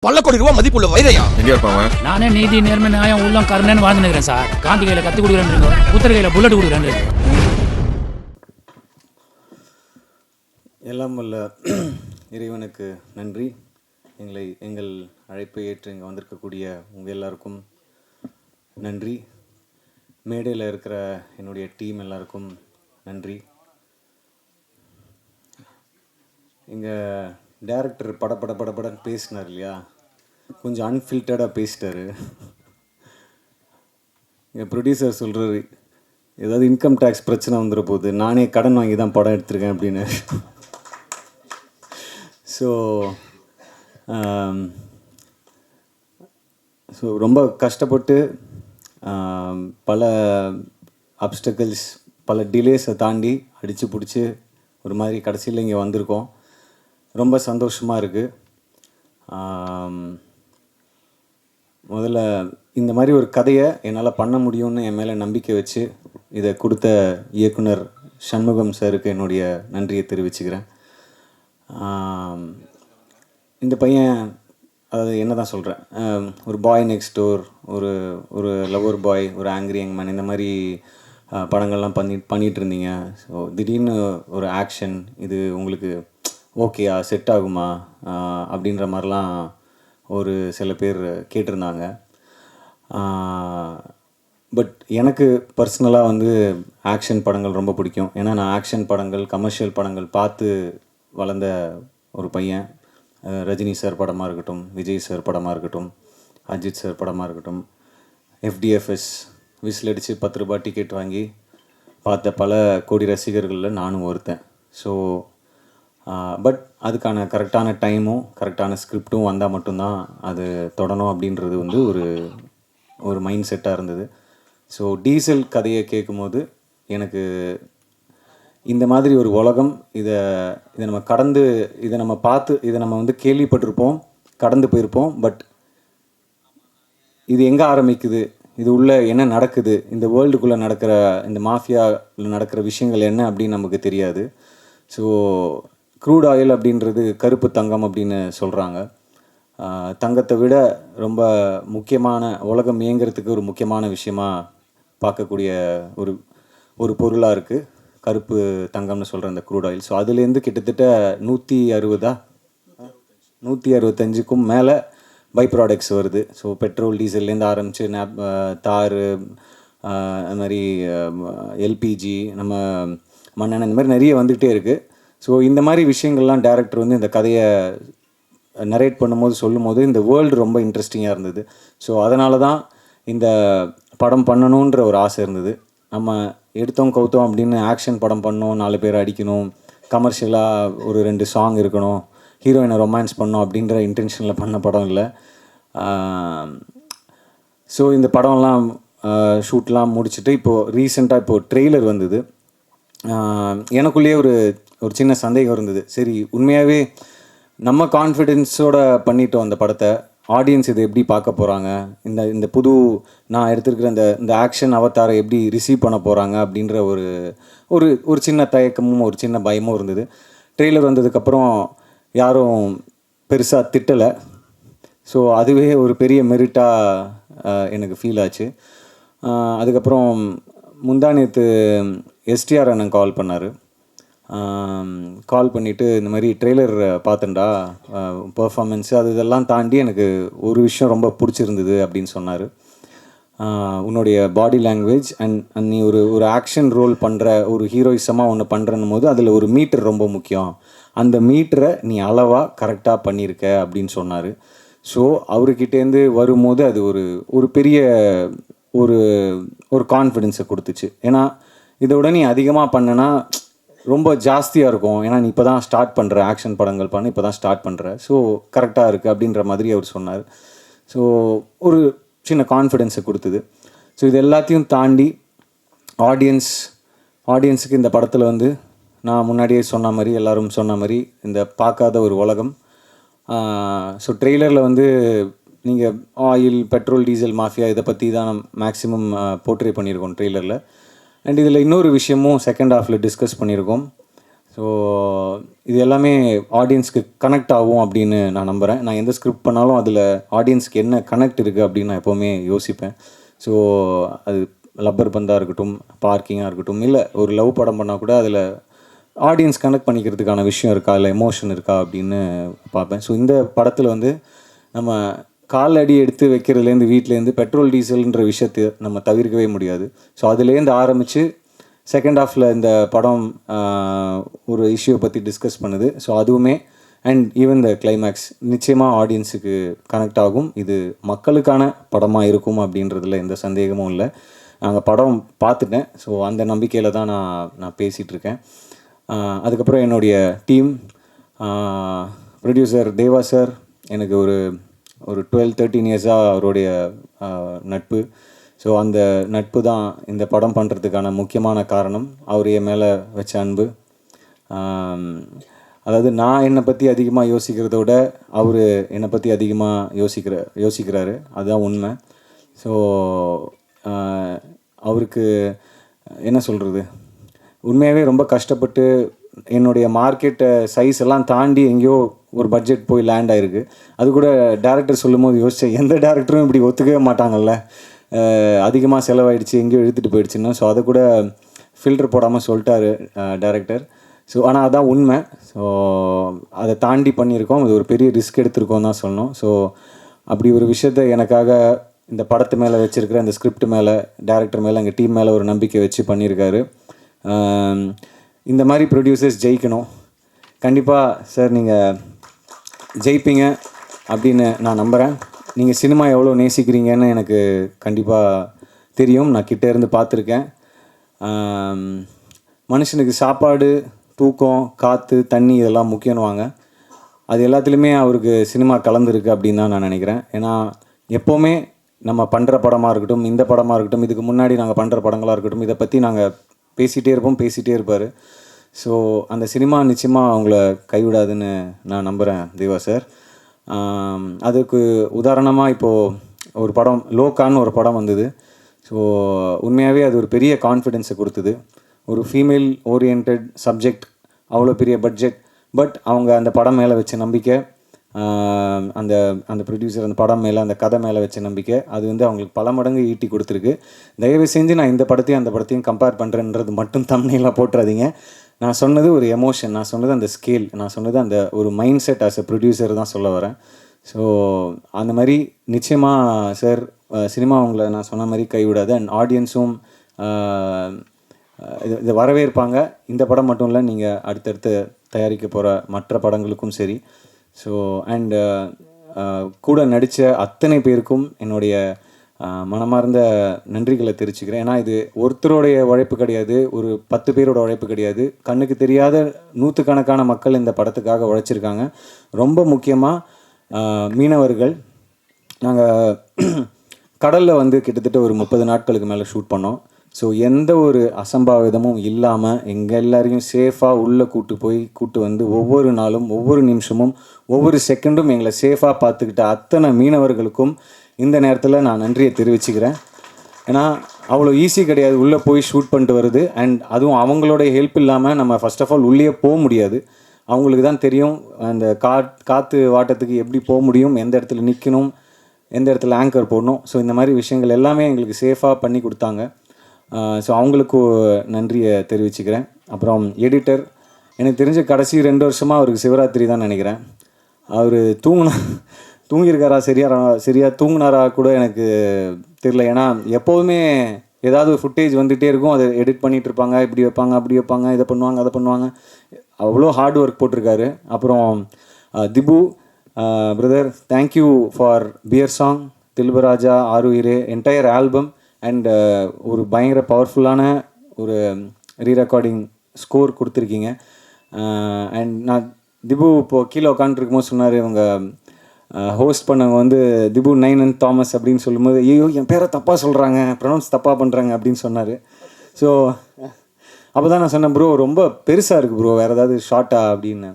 பல கோடி ரூபாய் மதிப்புள்ள வைரையா எங்க இருப்பாங்க? நானே நீதி நேர்மை நியாயம் உள்ளம் கருணைன்னு வாழ்ந்துக்கிறேன் சார். காந்தி கையில கத்தி கொடுக்குறேன், புத்தர் கையில புல்லட் கொடுக்குறேன். எல்லாம் வல்ல இறைவனுக்கு நன்றி. எங்கள் அழைப்பை ஏற்று இங்கே வந்திருக்கக்கூடிய உங்கள் எல்லாருக்கும் நன்றி. மேடையில் இருக்கிற என்னுடைய டீம் எல்லாருக்கும் நன்றி. இங்கே டைரக்டர் படன்னு பேசினார் இல்லையா, கொஞ்சம் அன்ஃபில்டர்டாக பேசிட்டாரு. இங்கே ப்ரொடியூசர் சொல்கிறாரு, ஏதாவது இன்கம் டேக்ஸ் பிரச்சனை வந்துட போகுது, நானே கடன் வாங்கி தான் படம் எடுத்திருக்கேன் அப்படின்னு. ஸோ ரொம்ப கஷ்டப்பட்டு பல அப்டக்கிள்ஸ், பல டிலேஸை தாண்டி அடித்து பிடிச்சி ஒரு மாதிரி கடைசியில் இங்கே வந்திருக்கோம். ரொம்ப சந்தோஷமாக இருக்குது. முதல்ல இந்த மாதிரி ஒரு கதையை என்னால் பண்ண முடியும்னு என் மேலே நம்பிக்கை வச்சு இதை கொடுத்த இயக்குனர் சண்முகம் சாருக்கு என்னுடைய நன்றியை தெரிவிச்சுக்கிறேன். இந்த பையன், அதாவது என்ன தான் சொல்கிறேன், ஒரு பாய் நெக்ஸ்ட் டோர், ஒரு லவ்வர் பாய், ஒரு ஆங்க்ரி யங் மேன், இந்த மாதிரி படங்கள்லாம் பண்ணிகிட்டு இருந்தீங்க. ஸோ திடீர்னு ஒரு ஆக்ஷன், இது உங்களுக்கு ஓகேயா, செட் ஆகுமா அப்படின்ற மாதிரிலாம் ஒரு சில பேர் கேட்டிருந்தாங்க. பட் எனக்கு பர்சனலாக வந்து ஆக்ஷன் படங்கள் ரொம்ப பிடிக்கும். ஏன்னா நான் ஆக்ஷன் படங்கள், கமர்ஷியல் படங்கள் பார்த்து வளர்ந்த ஒரு பையன். ரஜினி சார் படமாக இருக்கட்டும், விஜய் சார் படமாக இருக்கட்டும், அஜித் சார் படமாக இருக்கட்டும், எஃப்டிஎஃப்எஸ் விசில் அடித்து 10 ரூபாய் டிக்கெட் வாங்கி பார்த்த பல கோடி ரசிகர்களில் நானும் ஒருத்தன். ஸோ பட் அதுக்கான கரெக்டான டைமும் கரெக்டான ஸ்கிரிப்டும் வந்தால் மட்டும்தான் அது தொடணும் அப்படின்றது வந்து ஒரு மைண்ட் செட்டாக இருந்தது. ஸோ டீசல் கதையை கேட்கும்போது எனக்கு இந்த மாதிரி ஒரு உலகம், இதை நம்ம கடந்து, இதை நம்ம பார்த்து, இதை நம்ம வந்து கேள்விப்பட்டிருப்போம், கடந்து போயிருப்போம். பட் இது எங்கே ஆரம்பிக்குது, இது உள்ளே என்ன நடக்குது, இந்த வேர்ல்டுக்குள்ளே நடக்கிற, இந்த மாஃபியாவில் நடக்கிற விஷயங்கள் என்ன அப்படின்னு நமக்கு தெரியாது. ஸோ க்ரூட் ஆயில் அப்படின்றது கருப்பு தங்கம் அப்படின்னு சொல்கிறாங்க. தங்கத்தை விட ரொம்ப முக்கியமான, உலகம் இயங்கிறதுக்கு ஒரு முக்கியமான விஷயமாக பார்க்கக்கூடிய ஒரு பொருளாக இருக்குது கருப்பு தங்கம்னு சொல்கிற அந்த க்ரூட் ஆயில். ஸோ அதுலேருந்து கிட்டத்தட்ட 165க்கும் மேலே பை ப்ராடக்ட்ஸ் வருது. ஸோ பெட்ரோல், டீசல்லேருந்து ஆரம்பித்து தார், அது மாதிரி எல்பிஜி, நம்ம மண்ணெண்ணெய், இந்த மாதிரி நிறைய வந்துகிட்டே இருக்குது. ஸோ இந்த மாதிரி விஷயங்கள்லாம் டைரக்டர் வந்து இந்த கதையை நரேட் பண்ணும்போது, சொல்லும்போது இந்த வேர்ல்டு ரொம்ப இன்ட்ரெஸ்டிங்காக இருந்தது. ஸோ அதனால தான் இந்த படம் பண்ணணுன்ற ஒரு ஆசை இருந்தது. நம்ம எடுத்தோம் கவுத்தோம் அப்படின்னு ஆக்ஷன் படம் பண்ணோம், 4 பேர் அடிக்கணும், கமர்ஷியலாக ஒரு 2 சாங் இருக்கணும், ஹீரோயினை ரொமான்ஸ் பண்ணோம் அப்படின்ற இன்டென்ஷனில் பண்ண படம் இல்லை. ஸோ இந்த படம்லாம் ஷூட்லாம் முடிச்சுட்டு இப்போது ரீசெண்டாக ட்ரெய்லர் வந்தது. எனக்குள்ளேயே ஒரு சின்ன சந்தேகம் இருந்தது. சரி, உண்மையாகவே நம்ம கான்ஃபிடென்ஸோட பண்ணிட்டோம் அந்த படத்தை, ஆடியன்ஸ் இதை எப்படி பார்க்க போகிறாங்க, இந்த புது நான் எடுத்துருக்கிற இந்த ஆக்ஷன் அவதாரை எப்படி ரிசீவ் பண்ண போகிறாங்க அப்படின்ற ஒரு சின்ன தயக்கமும் ஒரு சின்ன பயமும் இருந்தது. ட்ரெய்லர் வந்ததுக்கப்புறம் யாரும் பெருசாக திட்டலை. ஸோ அதுவே ஒரு பெரிய மெரிட்டாக எனக்கு ஃபீல் ஆச்சு. அதுக்கப்புறம் முந்தானேத்து எஸ்டிஆர் அண்ணன் கால் பண்ணார். கால் பண்ணிவிட்டு இந்த மாதிரி ட்ரெய்லர் பார்த்தேன்டா, பர்ஃபார்மன்ஸு அது இதெல்லாம் தாண்டி எனக்கு ஒரு விஷயம் ரொம்ப பிடிச்சிருந்தது அப்படின்னு சொன்னார். உன்னுடைய பாடி லாங்குவேஜ் அண்ட் நீ ஒரு ஆக்ஷன் ரோல் பண்ணுற, ஒரு ஹீரோயிசமாக ஒன்று பண்ணுறன்னும் போது அதில் ஒரு மீட்டர் ரொம்ப முக்கியம், அந்த மீட்டரை நீ அளவாக கரெக்டாக பண்ணியிருக்க அப்படின்னு சொன்னார். ஸோ அவர்கிட்டேருந்து வரும்போது அது ஒரு பெரிய ஒரு கான்ஃபிடென்ஸை கொடுத்துச்சு. ஏன்னா இதோட நீ அதிகமாக பண்ணனா ரொம்ப ஜாஸ்தியாக இருக்கும். ஏன்னா நீ இப்போ தான் ஸ்டார்ட் பண்ணுற, ஆக்ஷன் படங்கள் பண்ண இப்போ தான் ஸ்டார்ட் பண்ணுற, ஸோ கரெக்டாக இருக்குது அப்படின்ற மாதிரி அவர் சொன்னார். ஸோ ஒரு சின்ன கான்ஃபிடென்ஸை கொடுத்தது. ஸோ இது எல்லாத்தையும் தாண்டி ஆடியன்ஸுக்கு இந்த படத்தில் வந்து நான் முன்னாடியே சொன்ன மாதிரி, எல்லோரும் சொன்ன மாதிரி, இந்த பார்க்காத ஒரு உலகம். ஸோ ட்ரெய்லரில் வந்து நீங்கள் ஆயில், பெட்ரோல், டீசல், மாஃபியா இதை பற்றி தான் மேக்ஸிமம் போர்ட்ரே பண்ணியிருக்கோம் ட்ரெய்லரில். அண்ட் இதில் இன்னொரு விஷயமும் செகண்ட் ஹாஃபில் டிஸ்கஸ் பண்ணியிருக்கோம். ஸோ ஸோ இது எல்லாமே ஆடியன்ஸ்க்கு கனெக்ட் ஆகும் அப்படின்னு நான் நம்புகிறேன். நான் எந்த ஸ்கிரிப்ட் பண்ணாலும் அதில் ஆடியன்ஸ்க்கு என்ன கனெக்ட் இருக்குது அப்படின்னு நான் எப்போவுமே யோசிப்பேன். ஸோ அது லப்பர் பந்தாக இருக்கட்டும், பார்க்கிங்காக இருக்கட்டும், இல்லை ஒரு லவ் படம் பண்ணால் கூட அதில் ஆடியன்ஸ் கனெக்ட் பண்ணிக்கிறதுக்கான விஷயம் இருக்கா, இல்லை எமோஷன் இருக்கா அப்படின்னு பார்ப்பேன். ஸோ இந்த படத்தில் வந்து நம்ம கால் அடி எடுத்து வைக்கிறதுலேருந்து வீட்டிலேருந்து பெட்ரோல் டீசல்ன்ற விஷயத்தை நம்ம தவிர்க்கவே முடியாது. ஸோ அதுலேருந்து ஆரம்பித்து செகண்ட் ஹாஃபில் இந்த படம் ஒரு இஷ்யூவை பற்றி டிஸ்கஸ் பண்ணுது. ஸோ அதுவுமே அண்ட் ஈவன் த கிளைமேக்ஸ் நிச்சயமாக ஆடியன்ஸுக்கு கனெக்ட் ஆகும். இது மக்களுக்கான படமாக இருக்கும் அப்படின்றதுல எந்த சந்தேகமும் இல்லை. நாங்கள் படம் பார்த்துட்டேன். ஸோ அந்த நம்பிக்கையில் தான் நான் பேசிகிட்ருக்கேன். அதுக்கப்புறம் என்னுடைய டீம், ப்ரொடியூசர் தேவா சார், எனக்கு ஒரு 12-13 இயர்ஸாக அவருடைய நட்பு. ஸோ அந்த நட்பு தான் இந்த படம் பண்ணுறதுக்கான முக்கியமான காரணம். அவர் என் மேலே வச்ச அன்பு. அதாவது நான் என்னை பற்றி அதிகமாக யோசிக்கிறத விட அவர் என்னை பற்றி அதிகமாக யோசிக்கிறாரு. அதுதான் உண்மை. ஸோ அவருக்கு என்ன சொல்கிறது, உண்மையாகவே ரொம்ப கஷ்டப்பட்டு என்னுடைய மார்க்கெட்டை சைஸ் எல்லாம் தாண்டி எங்கேயோ ஒரு பட்ஜெட் போய் லேண்ட் ஆகிருக்கு. அது கூட டேரக்டர் சொல்லும் போது யோசித்தேன், எந்த டேரக்டரும் இப்படி ஒத்துக்கவே மாட்டாங்கல்ல, அதிகமாக செலவாயிடுச்சு, எங்கேயோ இழுத்துட்டு போயிடுச்சுன்னா. ஸோ அதை கூட ஃபில்டர் போடாமல் சொல்லிட்டாரு டேரக்டர். ஸோ ஆனால் அதான் உண்மை. ஸோ அதை தாண்டி பண்ணியிருக்கோம். அது ஒரு பெரிய ரிஸ்க் எடுத்திருக்கோம் தான் சொல்லணும். ஸோ அப்படி ஒரு விஷயத்தை எனக்காக இந்த படத்து மேலே வச்சுருக்கிற அந்த ஸ்கிரிப்ட் மேலே, டேரக்டர் மேலே, எங்கள் டீம் மேலே ஒரு நம்பிக்கை வச்சு பண்ணியிருக்காரு. இந்த மாதிரி ப்ரொடியூசர்ஸ் ஜெயிக்கணும். கண்டிப்பாக சார் நீங்கள் ஜெயிப்பீங்க அப்படின்னு நான் நம்புகிறேன். நீங்கள் சினிமா எவ்வளோ நேசிக்கிறீங்கன்னு எனக்கு கண்டிப்பாக தெரியும். நான் கிட்டே இருந்து பார்த்துருக்கேன். மனுஷனுக்கு சாப்பாடு, தூக்கம், காற்று, தண்ணி இதெல்லாம் முக்கியம்னுவாங்க. அது எல்லாத்துலேயுமே அவருக்கு சினிமா கலந்துருக்கு அப்படின்னு தான் நான் நினைக்கிறேன். ஏன்னா எப்போவுமே நம்ம பண்ணுற படமாக இருக்கட்டும், இந்த படமாக இருக்கட்டும், இதுக்கு முன்னாடி நாங்கள் பண்ணுற படங்களாக இருக்கட்டும், இதை பற்றி நாங்கள் பேசிகிட்டே இருப்பார். ஸோ அந்த சினிமா நிச்சயமாக அவங்கள கைவிடாதுன்னு நான் நம்புகிறேன் தேவா சார். அதுக்கு உதாரணமாக இப்போது ஒரு படம் லோகான்னு ஒரு படம் வந்தது. ஸோ உண்மையாகவே அது ஒரு பெரிய கான்ஃபிடென்ஸை கொடுத்தது. ஒரு ஃபீமேல் ஓரியன்ட் சப்ஜெக்ட், அவ்வளோ பெரிய பட்ஜெட், பட் அவங்க அந்த படம் மேலே வச்ச நம்பிக்கை, அந்த அந்த ப்ரொடியூசர் அந்த படம் மேலே, அந்த கதை மேலே வச்ச நம்பிக்கை, அது வந்து அவங்களுக்கு பல மடங்கு ஈட்டி கொடுத்துருக்கு. தயவு செஞ்சு நான் இந்த படத்தையும் அந்த படத்தையும் கம்பேர் பண்ணுறேன்றது மட்டும் தம்ப்நெயிலாக போட்டுறாதீங்க. நான் சொன்னது ஒரு எமோஷன், நான் சொன்னது அந்த ஸ்கேல், நான் சொன்னது அந்த ஒரு mind set as a producer தான் சொல்ல வரேன். ஸோ அந்த மாதிரி நிச்சயமாக சார் சினிமா அவங்கள நான் சொன்ன மாதிரி கைவிடாது. அண்ட் ஆடியன்ஸும் இதை வரவேற்பாங்க. இந்த படம் மட்டும் இல்லை, நீங்கள் அடுத்தடுத்து தயாரிக்க போகிற மற்ற படங்களுக்கும் சரி. ஸோ அண்ட் கூட நடித்த அத்தனை பேருக்கும் என்னுடைய மனமார்ந்த நன்றிகளை தெரிவிச்சுக்கிறேன். ஏன்னா இது ஒருத்தருடைய உழைப்பு கிடையாது, ஒரு 10 பேரோட உழைப்பு கிடையாது. கண்ணுக்கு தெரியாத நூற்றுக்கணக்கான மக்கள் இந்த படத்துக்காக உழைச்சிருக்காங்க. ரொம்ப முக்கியமாக மீனவர்கள். நாங்கள் கடலில் வந்து கிட்டத்தட்ட ஒரு 30 நாட்களுக்கு மேலே ஷூட் பண்ணோம். ஸோ எந்த ஒரு அசம்பாவிதமும் இல்லாமல் எங்கள் எல்லாரையும் சேஃபாக உள்ளே கூட்டு வந்து ஒவ்வொரு நாளும், ஒவ்வொரு நிமிஷமும், ஒவ்வொரு செகண்டும் எங்களை சேஃபாக பார்த்துக்கிட்ட அத்தனை மீனவர்களுக்கும் இந்த நேரத்தில் நான் நன்றியை தெரிவிச்சுக்கிறேன். ஏன்னா அவ்வளோ ஈஸி கிடையாது உள்ளே போய் ஷூட் பண்ணிட்டு வருது. அண்ட் அதுவும் அவங்களுடைய ஹெல்ப் இல்லாமல் நம்ம ஃபர்ஸ்ட் ஆஃப் ஆல் உள்ளே போக முடியாது. அவங்களுக்கு தான் தெரியும் அந்த காற்று வாட்டத்துக்கு எப்படி போக முடியும், எந்த இடத்துல நிற்கணும், எந்த இடத்துல ஆங்கர் போடணும். ஸோ இந்த மாதிரி விஷயங்கள் எல்லாமே எங்களுக்கு சேஃபாக பண்ணி கொடுத்தாங்க. ஸோ அவங்களுக்கு நன்றியை தெரிவிச்சுக்கிறேன். அப்புறம் எடிட்டர், எனக்கு தெரிஞ்ச கடைசி 2 வருஷமாக அவருக்கு சிவராத்திரி தான் நினைக்கிறேன். அவர் தூங்கியிருக்காரா, சரியாக தூங்கினாரா கூட எனக்கு தெரியல. ஏன்னா எப்போதுமே ஏதாவது ஃபுட்டேஜ் வந்துகிட்டே இருக்கும், அதை எடிட் பண்ணிகிட்டு இருப்பாங்க, இப்படி வைப்பாங்க, அப்படி வைப்பாங்க, இதை பண்ணுவாங்க, அதை பண்ணுவாங்க. அவ்வளோ ஹார்ட் ஒர்க் போட்டிருக்காரு. அப்புறம் திபு பிரதர், தேங்க்யூ ஃபார் பியர் சாங், தில்பராஜா, ஆருயிரே, என்டையர் ஆல்பம். அண்ட் ஒரு பயங்கர பவர்ஃபுல்லான ஒரு ரீரெக்கார்டிங் ஸ்கோர் கொடுத்துருக்கீங்க. அண்ட் நான் திபு இப்போது கீழே உட்காந்துருக்கும்போது சொன்னார், இவங்க ஹோஸ்ட் பண்ணவங்க வந்து திபு நைனன் தாமஸ் அப்படின்னு சொல்லும்போது, ஐயோ என் பேரை தப்பாக சொல்கிறாங்க, ப்ரொனவுன்ஸ் தப்பாக பண்ணுறாங்க அப்படின்னு சொன்னார். ஸோ அப்போ தான் நான் சொன்னேன், ப்ரோ ரொம்ப பெருசாக இருக்குது ப்ரோ, வேறு ஏதாவது ஷார்ட்டா அப்படின்னு.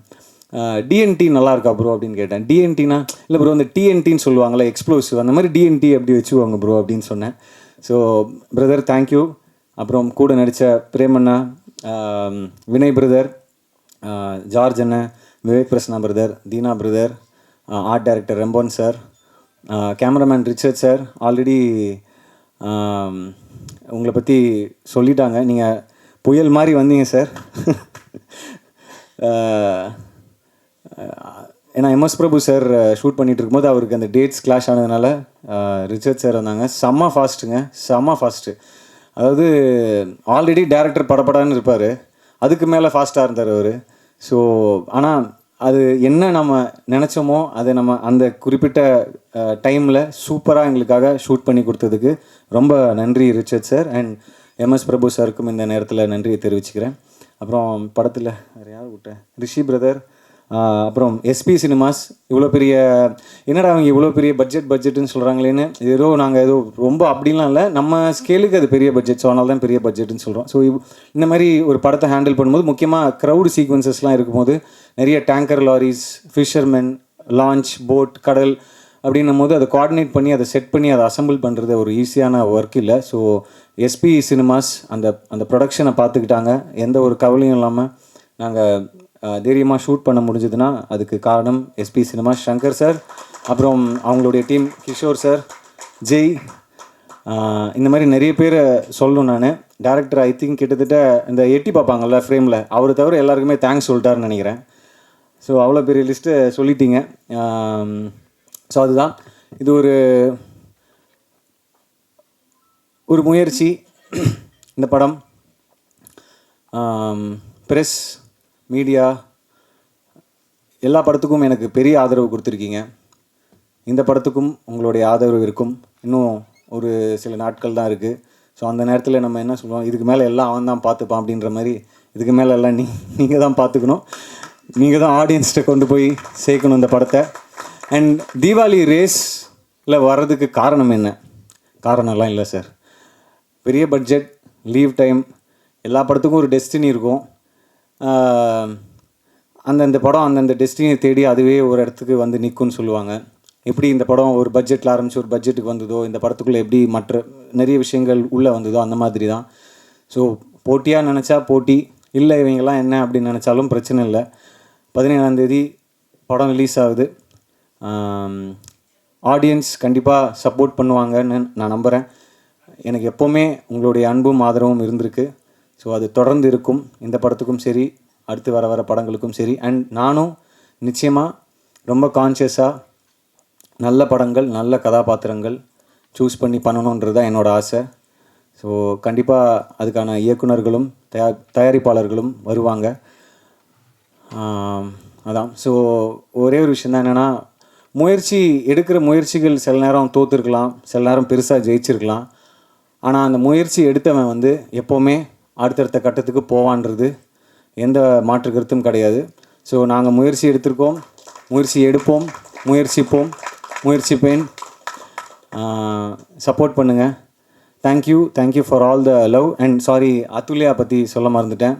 டிஎன்டி நல்லா இருக்கா ப்ரோ அப்படின்னு கேட்டேன். டிஎன்டினா இல்லை ப்ரோ, அந்த டிஎன்டின்னு சொல்லுவாங்களே எக்ஸ்ப்ளோசிவ், அந்த மாதிரி டிஎன்டி அப்படி வச்சுக்குவாங்க ப்ரோ அப்படின்னு சொன்னேன். So brother thank you. அப்புறம் கூட நடித்த பிரேமண்ணா, வினய் பிரதர், ஜார்ஜ் அண்ணன், Vivek Prasanna brother, Deena brother, art director Rembon sir, cameraman Richard sir. Already உங்களை பற்றி சொல்லிட்டாங்க, நீங்கள் புயல் மாதிரி வந்தீங்க சார். ஏன்னா எம்எஸ் பிரபு சார் ஷூட் பண்ணிகிட்டு இருக்கும்போது அவருக்கு அந்த டேட்ஸ் கிளாஷ் ஆனதுனால ரிச்சர்ட் சார் வந்தாங்க. செம்ம ஃபாஸ்ட்டு. அதாவது ஆல்ரெடி டேரக்டர் படப்படான்னு இருப்பார், அதுக்கு மேலே ஃபாஸ்ட்டாக இருந்தார் அவர். ஸோ ஆனால் அது என்ன நம்ம நினச்சோமோ அதை நம்ம அந்த குறிப்பிட்ட டைமில் சூப்பராக எங்களுக்காக ஷூட் பண்ணி கொடுத்ததுக்கு ரொம்ப நன்றி ரிச்சர்ட் சார். அண்ட் எம்எஸ் பிரபு சாருக்கும் இந்த நேரத்தில் நன்றியை தெரிவிச்சுக்கிறேன். அப்புறம் படத்தில் வேறு யார் விட்டேன், ரிஷி பிரதர், அப்புறம் எஸ்பி சினிமாஸ். இவ்வளோ பெரிய என்னடா அவங்க இவ்வளோ பெரிய பட்ஜெட்டுன்னு சொல்கிறாங்களேன்னு, ஏதோ நாங்கள் ஏதோ ரொம்ப அப்படின்லாம் இல்லை, நம்ம ஸ்கேலுக்கு அது பெரிய பட்ஜெட், ஸோ அதனால தான் பெரிய பட்ஜெட்டுன்னு சொல்கிறோம். ஸோ இந்த மாதிரி ஒரு படத்தை ஹேண்டில் பண்ணும்போது முக்கியமாக க்ரௌடு சீக்வன்சஸ்லாம் இருக்கும்போது நிறைய tanker loris, fishermen, launch, boat, கடல் அப்படின்னும் போது அதை கோஆர்டினேட் பண்ணி அதை செட் பண்ணி அதை அசம்பிள் பண்ணுறது ஒரு ஈஸியான ஒர்க் இல்லை. ஸோ எஸ்பி சினிமாஸ் அந்த ப்ரொடக்ஷனை பார்த்துக்கிட்டாங்க, எந்த ஒரு கவலையும் இல்லாமல் நாங்கள் தைரியமாக ஷூட் பண்ண முடிஞ்சதுன்னா அதுக்கு காரணம் எஸ்பி சினிமாஸ், சங்கர் சார், அப்புறம் அவங்களுடைய டீம், கிஷோர் சார், ஜெய், இந்த மாதிரி நிறைய பேர் சொல்லணும். நான் டேரக்டர் ஐ திங்க் கிட்டத்தட்ட இந்த எட்டி பார்ப்பாங்கள்ல ஃப்ரேமில், அவர் தவிர எல்லாருக்குமே தேங்க்ஸ் சொல்லிட்டாருன்னு நினைக்கிறேன். ஸோ அவ்வளோ பெரிய லிஸ்ட்டு சொல்லிட்டீங்க. ஸோ அதுதான் இது ஒரு முயற்சி. இந்த படம் ப்ரெஸ், மீடியா எல்லா படத்துக்கும் எனக்கு பெரிய ஆதரவு கொடுத்துருக்கீங்க. இந்த படத்துக்கும் உங்களுடைய ஆதரவு இருக்கும். இன்னும் ஒரு சில நாட்கள் தான் இருக்குது. ஸோ அந்த நேரத்தில் நம்ம என்ன சொல்லுவோம், இதுக்கு மேலே எல்லாம் அவன் தான் பார்த்துப்பான் அப்படின்ற மாதிரி, இதுக்கு மேலே எல்லாம் நீங்கள் தான் பார்த்துக்கணும். நீங்கள் தான் ஆடியன்ஸ்கிட்ட கொண்டு போய் சேர்க்கணும் இந்த படத்தை. அண்ட் தீபாவளி ரேஸில் வர்றதுக்கு காரணம் என்ன? காரணம்லாம் இல்லை சார். பெரிய பட்ஜெட், லீவ் டைம், எல்லா படத்துக்கும் ஒரு டெஸ்டினி இருக்கும். அந்தந்த படம் அந்தந்த டெஸ்டினியை தேடி அதுவே ஒரு இடத்துக்கு வந்து நிற்கும்னு சொல்லுவாங்க. எப்படி இந்த படம் ஒரு பட்ஜெட்டில் ஆரம்பித்து ஒரு பட்ஜெட்டுக்கு வந்ததோ, இந்த படத்துக்குள்ளே எப்படி மற்ற நிறைய விஷயங்கள் உள்ளே வந்ததோ அந்த மாதிரி தான். ஸோ போட்டியாக நினச்சா போட்டி, இல்லை இவங்கெல்லாம் என்ன அப்படின்னு நினச்சாலும் பிரச்சனை இல்லை. 17ஆம் படம் ரிலீஸ் ஆகுது. ஆடியன்ஸ் கண்டிப்பாக சப்போர்ட் பண்ணுவாங்கன்னு நான் நம்புகிறேன். எனக்கு எப்போவுமே உங்களுடைய அன்பும் ஆதரவும் இருந்திருக்கு. ஸோ அது தொடர்ந்து இருக்கும், இந்த படத்துக்கும் சரி, அடுத்து வர படங்களுக்கும் சரி. அண்ட் நானும் நிச்சயமாக ரொம்ப கான்ஷியஸாக நல்ல படங்கள், நல்ல கதாபாத்திரங்கள் சூஸ் பண்ணி பண்ணணுன்றது தான் என்னோடய ஆசை. ஸோ கண்டிப்பாக அதுக்கான இயக்குனர்களும் தயாரிப்பாளர்களும் வருவாங்க. அதான். ஸோ ஒரே ஒரு விஷயம் தான் என்னென்னா, எடுக்கிற முயற்சிகள் சில நேரம் தோற்றுருக்கலாம், சில நேரம் பெருசாக ஜெயிச்சிருக்கலாம். ஆனால் அந்த முயற்சி எடுத்தவன் வந்து எப்போவுமே அடுத்தடுத்த கட்டத்துக்கு போவான்றது எந்த மாற்று கருத்தும் கிடையாது. ஸோ நாங்கள் முயற்சி எடுத்திருக்கோம், முயற்சி எடுப்போம், முயற்சிப்பேன். சப்போர்ட் பண்ணுங்கள். Thank you for all the love. And sorry, Athulya பற்றி சொல்ல மறந்துட்டேன்.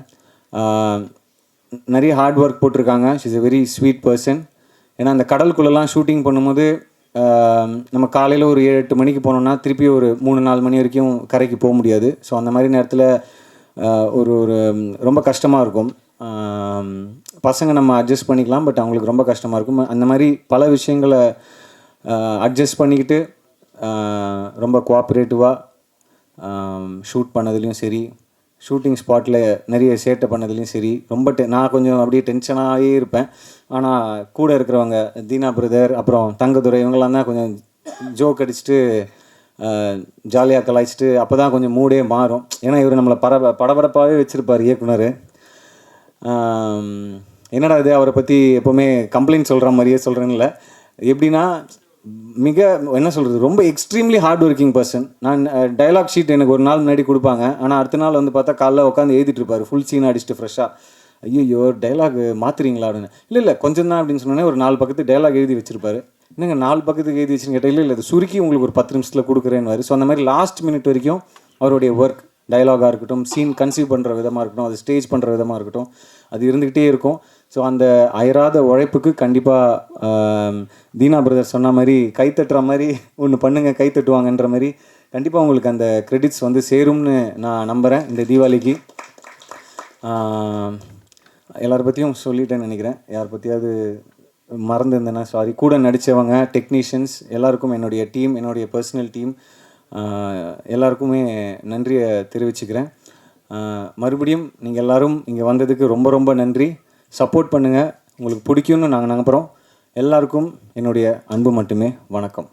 நிறைய ஹார்ட் ஒர்க் போட்டிருக்காங்க. She is a very sweet person. ஏன்னா அந்த கடலுக்குள்ளெல்லாம் ஷூட்டிங் பண்ணும்போது நம்ம காலையில் ஒரு 7-8 மணிக்கு போனோம்னா திருப்பி ஒரு 3-4 மணி வரைக்கும் கரைக்கு போக முடியாது. ஸோ அந்த மாதிரி நேரத்தில் ஒரு ரொம்ப கஷ்டமாக இருக்கும். பசங்க நம்ம அட்ஜஸ்ட் பண்ணிக்கலாம், பட் அவங்களுக்கு ரொம்ப கஷ்டமாக இருக்கும். அந்த மாதிரி பல விஷயங்களை அட்ஜஸ்ட் பண்ணிக்கிட்டு ரொம்ப கோஆப்ரேட்டிவாக ஷூட் பண்ணதுலேயும் சரி, ஷூட்டிங் ஸ்பாட்டில் நிறைய சேட்டை பண்ணதுலேயும் சரி, ரொம்ப நான் கொஞ்சம் அப்படியே டென்ஷனாகவே இருப்பேன். ஆனால் கூட இருக்கிறவங்க தீனா பிரதர், அப்புறம் தங்கதுரை, இவங்கெல்லாம் தான் கொஞ்சம் ஜோக் அடிச்சுட்டு ஜாலியாக கலாய்ச்சிட்டு அப்போ தான் கொஞ்சம் மூடே மாறும். ஏன்னா இவர் நம்மளை படபடப்பாகவே வச்சுருப்பார் இயக்குனர். என்னடா இது அவரை பற்றி எப்போவுமே கம்ப்ளைண்ட் சொல்கிற மாதிரியே சொல்கிறேன்ல. எப்படின்னா என்ன சொல்கிறது, ரொம்ப எக்ஸ்ட்ரீம்லி ஹார்ட் ஒர்க்கிங் பர்சன். நான் டைலாக் ஷீட் எனக்கு ஒரு நாள் முன்னாடி கொடுப்பாங்க, ஆனால் அடுத்த நாள் வந்து பார்த்தா காலைல உட்காந்து எழுதிட்டு இருப்பார் ஃபுல் சீன் அடிச்சுட்டு ஃப்ரெஷ்ஷாக. ஐயோ டைலாக் மாற்றுறீங்களா அப்படின்னு. இல்லை கொஞ்சம் தான் அப்படின்னு சொன்னோன்னே ஒரு 4 பக்கத்து டைலாக் எழுதி வச்சுருப்பாரு. என்னங்க 4 பக்கத்துக்கு எழுதி வச்சுன்னு கேட்டால், இல்லை அது சுருக்கி உங்களுக்கு ஒரு 10 நிமிஷத்தில் கொடுக்குறேன்னு. ஸோ அந்த மாதிரி லாஸ்ட் மினிட் வரைக்கும் அவருடைய ஒர்க், டைலாகாக இருக்கட்டும், சீன் கன்சீவ் பண்ணுற விதமாக இருக்கட்டும், அது ஸ்டேஜ் பண்ணுற விதமாக இருக்கட்டும், அது இருந்துக்கிட்டே இருக்கும். ஸோ அந்த அயராத உழைப்புக்கு கண்டிப்பாக தீனா பிரதர் சொன்ன மாதிரி கைத்தட்டுற மாதிரி ஒன்று பண்ணுங்கள், கைத்தட்டுவாங்கன்ற மாதிரி கண்டிப்பாக உங்களுக்கு அந்த கிரெடிட்ஸ் வந்து சேரும்னு நான் நம்புகிறேன் இந்த தீபாவளிக்கு. எல்லாரை பற்றியும் சொல்லிட்டேன்னு நினைக்கிறேன். யார் பற்றியாவது மறந்துருந்தேன்னா சாரி. கூட நடித்தவங்க, டெக்னீஷியன்ஸ் எல்லாருக்கும், என்னுடைய டீம், என்னுடைய பர்சனல் டீம் எல்லாருக்குமே நன்றியை தெரிவிச்சுக்கிறேன். மறுபடியும் நீங்கள் எல்லோரும் இங்கே வந்ததுக்கு ரொம்ப ரொம்ப நன்றி. சப்போர்ட் பண்ணுங்கள், உங்களுக்கு பிடிக்கும்னு நாங்கள் நம்புகிறோம். எல்லாருக்கும் என்னுடைய அன்பு மட்டுமே. வணக்கம்.